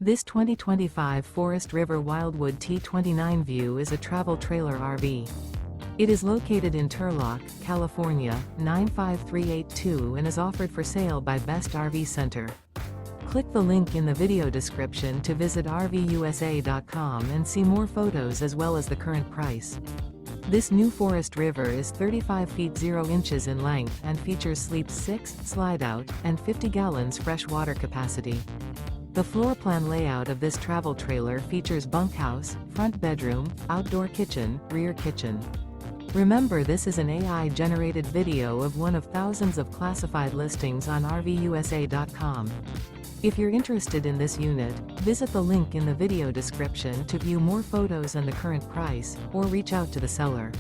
This 2025 Forest River Wildwood T29VIEW is a travel trailer RV. It is located in Turlock, California, 95382 and is offered for sale by Best RV Center. Click the link in the video description to visit RVUSA.com and see more photos as well as the current price. This new Forest River is 35 feet 0 inches in length and features sleep 6, Slideout, and 50 gallons fresh water capacity. The floor plan layout of this travel trailer features bunkhouse, front bedroom, outdoor kitchen, rear kitchen. Remember, this is an AI-generated video of one of thousands of classified listings on RVUSA.com. If you're interested in this unit, visit the link in the video description to view more photos and the current price, or reach out to the seller.